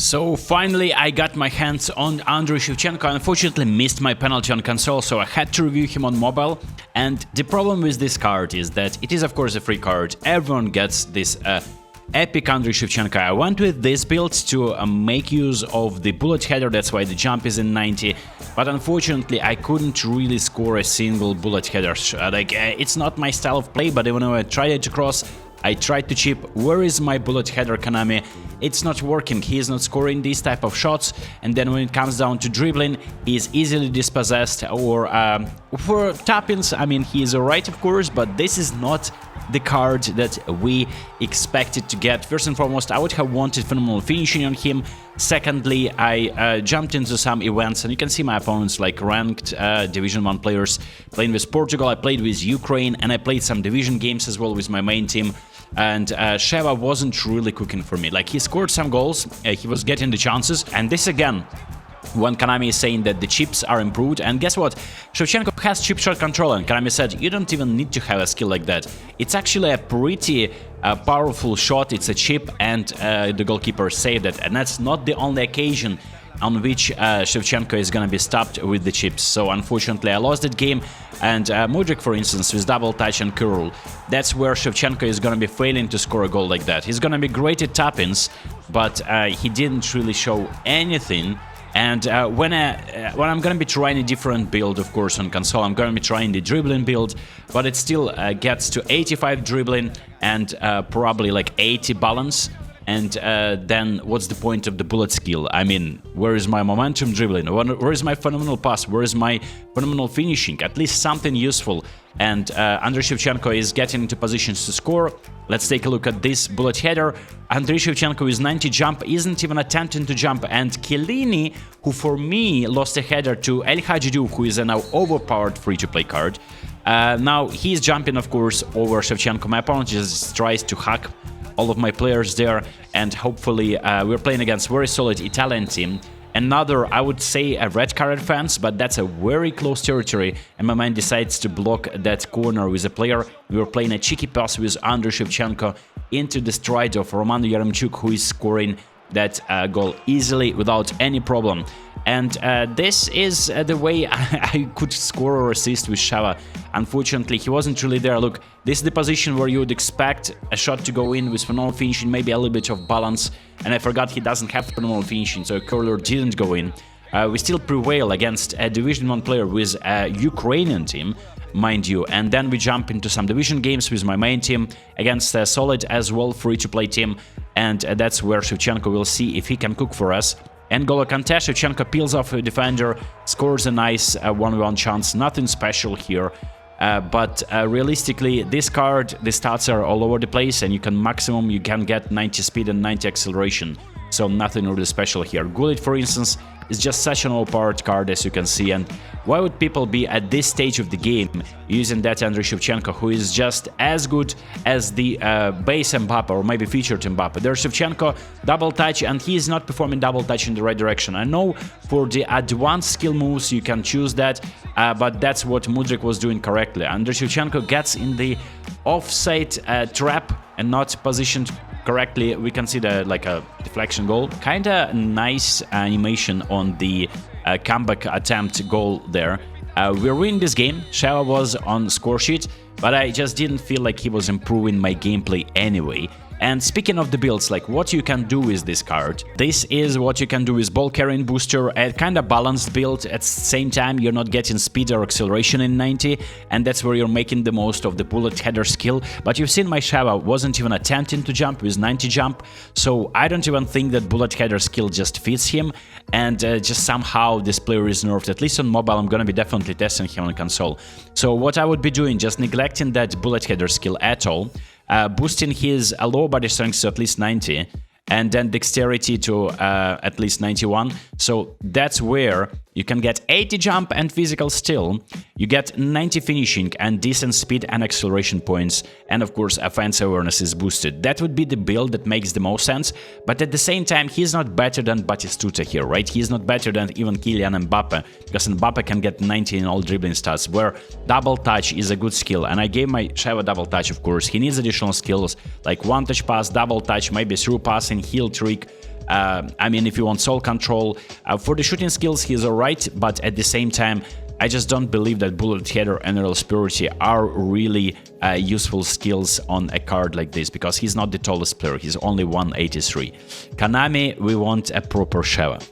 So finally I got my hands on Andriy Shevchenko. Unfortunately missed my penalty on console, so I had to review him on mobile. And the problem with this card is that it is of course a free card. Everyone gets this epic Andriy Shevchenko. I went with this build to make use of the bullet header, that's why the jump is in 90. But unfortunately I couldn't really score a single bullet header. It's not my style of play, but when I tried it to cross, I tried to chip. Where is my bullet header, Konami? It's not working, he is not scoring these type of shots, and then when it comes down to dribbling, he is easily dispossessed, or for tap-ins, I mean, he is alright of course, but this is not the card that we expected to get. First and foremost, I would have wanted phenomenal finishing on him. Secondly, I jumped into some events, and you can see my opponents like ranked Division 1 players playing with Portugal. I played with Ukraine, and I played some Division games as well with my main team. And Sheva wasn't really cooking for me. Like, he scored some goals, he was getting the chances, and this again, when Konami is saying that the chips are improved, and guess what? Shevchenko has chip shot control, and Konami said you don't even need to have a skill like that. It's actually a pretty powerful shot, it's a chip, and the goalkeeper saved it, and that's not the only occasion on which Shevchenko is gonna be stopped with the chips. So unfortunately I lost that game, and Mudryk, for instance, with double touch and curl, that's where Shevchenko is gonna be failing to score a goal like that. He's gonna be great at tap-ins, but he didn't really show anything. And when I'm gonna be trying a different build, of course, on console, I'm gonna be trying the dribbling build, but it still gets to 85 dribbling and probably like 80 balance. And then what's the point of the bullet skill? I mean, where is my momentum dribbling? Where is my phenomenal pass? Where is my phenomenal finishing? At least something useful. And Andriy Shevchenko is getting into positions to score. Let's take a look at this bullet header. Andriy Shevchenko with 90 jump isn't even attempting to jump. And Chiellini, who for me lost a header to El Hadjidou, who is a now overpowered free-to-play card. Now he's jumping, of course, over Shevchenko. My opponent just tries to hack all of my players there, and hopefully we're playing against very solid Italian team. Another, I would say, a red card fans, but that's a very close territory, and my man decides to block that corner with a player. We were playing a cheeky pass with Andriy Shevchenko into the stride of Roman Yaremchuk, who is scoring that goal easily without any problem. And this is the way I could score or assist with Sheva. Unfortunately, he wasn't really there. Look, this is the position where you would expect a shot to go in with phenomenal finishing, maybe a little bit of balance. And I forgot he doesn't have phenomenal finishing, so a curler didn't go in. We still prevail against a Division 1 player with a Ukrainian team, mind you. And then we jump into some Division games with my main team against a solid as well free-to-play team. And that's where Shevchenko will see if he can cook for us. N'Golo Kante, Shevchenko peels off a defender, scores a nice 1v1 chance, nothing special here. But realistically, this card, the stats are all over the place, and you can get 90 speed and 90 acceleration. So nothing really special here. Gullit, for instance, is just such an overpowered card, as you can see. And why would people be at this stage of the game using that Andriy Shevchenko, who is just as good as the base Mbappe, or maybe featured Mbappe? There's Shevchenko, double touch, and he is not performing double touch in the right direction. I know for the advanced skill moves you can choose that, but that's what Mudryk was doing correctly. Andriy Shevchenko gets in the offside trap and not positioned correctly. We can see like a deflection goal. Kinda nice animation on the comeback attempt goal there. We're winning this game. Sheva was on score sheet, but I just didn't feel like he was improving my gameplay anyway. And speaking of the builds, like what you can do with this card, this is what you can do with ball carrying booster, a kind of balanced build. At the same time, you're not getting speed or acceleration in 90, and that's where you're making the most of the bullet header skill. But you've seen my Sheva wasn't even attempting to jump with 90 jump, so I don't even think that bullet header skill just fits him, and just somehow this player is nerfed. At least on mobile, I'm gonna be definitely testing him on console. So what I would be doing, just neglecting that bullet header skill at all, boosting his lower body strength to at least 90, and then dexterity to at least 91. So that's where you can get 80 jump and physical still. You get 90 finishing and decent speed and acceleration points, and of course offensive awareness is boosted. That would be the build that makes the most sense, but at the same time he's not better than Batistuta here, right? He's not better than even Kylian Mbappe, because Mbappe can get 90 in all dribbling stats, where double touch is a good skill, and I gave my Sheva double touch, of course. He needs additional skills like one touch pass, double touch, maybe through passing, heel trick, I mean, if you want soul control, for the shooting skills, he's alright, but at the same time, I just don't believe that bullet header and Earl's Purity are really useful skills on a card like this, because he's not the tallest player, he's only 183. Konami, we want a proper Sheva.